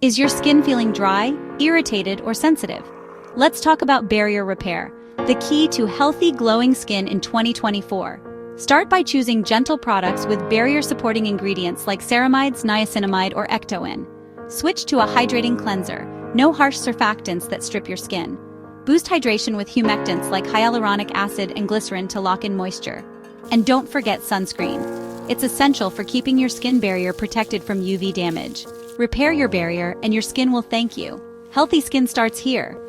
Is your skin feeling dry, irritated, or sensitive? Let's talk about barrier repair, the key to healthy, glowing skin in 2024. Start by choosing gentle products with barrier-supporting ingredients like ceramides, niacinamide, or ectoin. Switch to a hydrating cleanser, no harsh surfactants that strip your skin. Boost hydration with humectants like hyaluronic acid and glycerin to lock in moisture. And don't forget sunscreen. It's essential for keeping your skin barrier protected from UV damage. Repair your barrier and your skin will thank you. Healthy skin starts here.